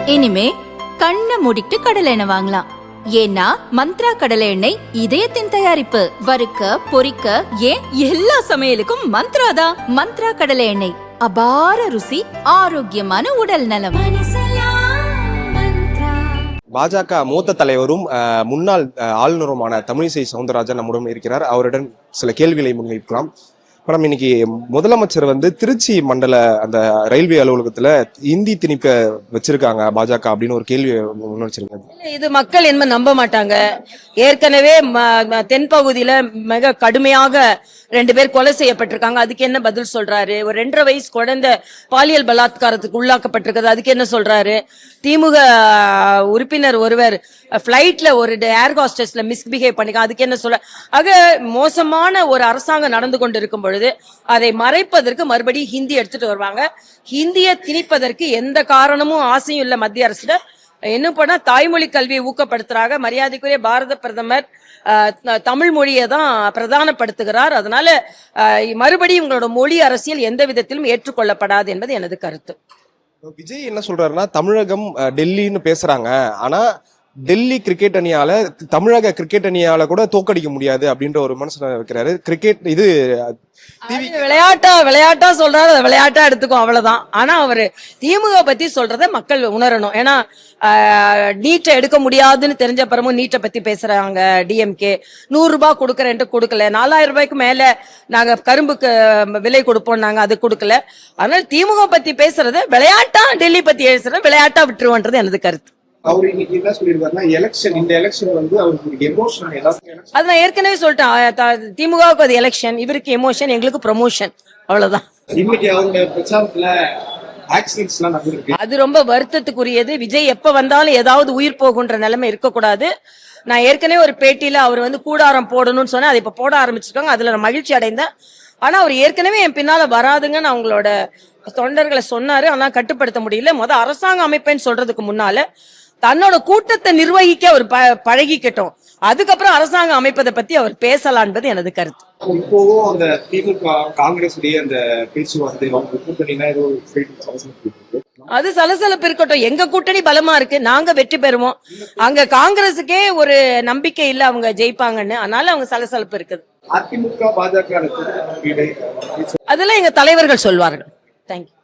இனிமே கண்ணை மூடிட்டு கடலை எண்ணெய் வாங்கலாம். ஏன்னா மந்த்ரா கடலை எண்ணெய் இதயத்தின் தயாரிப்பு. வறுக்க பொரிக்க ஏன் எல்லா சமையலுக்கும் மந்த்ரா தான். மந்த்ரா கடலை எண்ணெய், அபார ருசி, ஆரோக்கியமான உடல் நலம். பாஜக மூத்த தலைவரும் முன்னாள் ஆளுநருமான தமிழிசை சவுந்தரராஜன் நம்முடன் இருக்கிறார். அவருடன் சில கேள்விகளை முன்வைக்கலாம். மேடம், இன்னைக்கு முதலமைச்சர் திருச்சி மண்டல அந்த ரயில்வே அலுவலகத்துல இந்தி திணிப்ப வச்சிருக்காங்க பாஜக அப்படின்னு ஒரு கேள்வி முன்வச்சிருக்காங்க. இது மக்கள் என்ன நம்ப மாட்டாங்க. ஏற்கனவே தென்பகுதியில மிக கடுமையாக 2 பேர் கொலை செய்யப்பட்டிருக்காங்க. அதுக்கு என்ன பதில் சொல்றாரு? ஒரு 2.5 வயசு குழந்தை பாலியல் பலாத்காரத்துக்கு உள்ளாக்கப்பட்டிருக்கிறது, அதுக்கு என்ன சொல்றாரு? திமுக உறுப்பினர் ஒருவர் பிளைட்ல ஒரு ஏர் ஹாஸ்டஸ்ல மிஸ்பிஹேவ் பண்ணிக்க, அதுக்கு என்ன சொல்ற? ஆக மோசமான ஒரு அரசாங்கம் நடந்து கொண்டு இருக்கும் பொழுது அதை மறைப்பதற்கு மறுபடியும் ஹிந்தி எடுத்துட்டு வருவாங்க. ஹிந்தியை திணிப்பதற்கு எந்த காரணமும் ஆசையும் இல்லை மத்திய அரசு. என்ன பண்ணா தாய்மொழி கல்வியை ஊக்கப்படுத்துறாங்க. மரியாதைக்குரிய பாரத பிரதமர் தமிழ் மொழியை தான் பிரதானப்படுத்துகிறார். அதனால மறுபடியும் உங்களோட மொழி அரசியல் எந்த விதத்திலும் ஏற்றுக்கொள்ளப்படாது என்பது எனது கருத்து. விஜய் என்ன சொல்றாருன்னா, தமிழகம் டெல்லின்னு பேசுறாங்க, ஆனா டெல்லி கிரிக்கெட் அணியால தமிழக கிரிக்கெட் அணியால கூட தோக்கடிக்க முடியாது அப்படின்ற ஒரு மனசுல வைக்கிறாரு. கிரிக்கெட் இது விளையாட்டா சொல்றாரு, அதை விளையாட்டா எடுத்துக்கும், அவ்வளவுதான். ஆனா அவரு திமுக பத்தி சொல்றத மக்கள் உணரணும். ஏன்னா நீட்டை எடுக்க முடியாதுன்னு தெரிஞ்ச பிறமும் நீட்டை பத்தி பேசுறாங்க. டிஎம்கே 100 ரூபாய் கொடுக்கறேன்ட்டு கொடுக்கல. 4000 ரூபாய்க்கு மேல நாங்க கரும்புக்கு விலை கொடுப்போம், நாங்க அது கொடுக்கல. அதனால திமுக பத்தி பேசுறத விளையாட்டா, டெல்லி பத்தி பேசுறத விளையாட்டா விட்டுருவோன்றது எனது கருத்து. அவர் இன்னைக்கு என்ன சொல்லிருக்காருன்னா, இந்த எலெக்ஷன் அவருக்கு எமோஷன். அது நான் ஏற்கனவே சொல்லிட்டேன். திமுகவுக்கு அது எலெக்ஷன், இவருக்கு எமோஷன், எங்களுக்கு ப்ரமோஷன், அவ்வளவுதான். இன்னைக்கு அவருடைய பிரச்சாரத்துல அது ரொம்ப வருத்தத்துக்குரியது. விஜய் எப்ப வந்தாலும் ஏதாவது உயிர் போகுன்ற நிலைமை இருக்கக்கூடாது. நான் ஏற்கனவே ஒரு பேட்டியில அவர் கூடாரம் போடணும்னு சொன்னேன், அதை இப்ப போட ஆரம்பிச்சிருக்காங்க. அதுல நான் மகிழ்ச்சி அடைந்தேன். ஆனா அவர் ஏற்கனவே என் பின்னால வராதுங்கன்னு அவங்களோட தொண்டர்களை சொன்னாரு. ஆனா கட்டுப்படுத்த முடியல. அரசாங்க அமைப்பேன்னு சொல்றதுக்கு முன்னால தன்னோட கூட்டத்தை நிர்வகிக்க அவர் பழகிக்கட்டும், அதுக்கப்புறம் அரசாங்கம் அமைப்பதை பத்தி அவர் பேசலாம் என்பது எனது கருத்து. இப்போவும் அந்த திமுக காங்கிரஸ் அந்த பேச்சுவார்த்தை அது சலசலப்பு இருக்கட்டும். எங்க கூட்டணி பலமா இருக்கு, நாங்க வெற்றி பெறுவோம். அங்க காங்கிரஸுக்கே ஒரு நம்பிக்கை இல்ல அவங்க ஜெயிப்பாங்கன்னு, அதனால அவங்க சலசலப்பு இருக்குது. அதிமுக பாஜக அதெல்லாம் எங்க தலைவர்கள் சொல்வார்கள். தேங்க்யூ.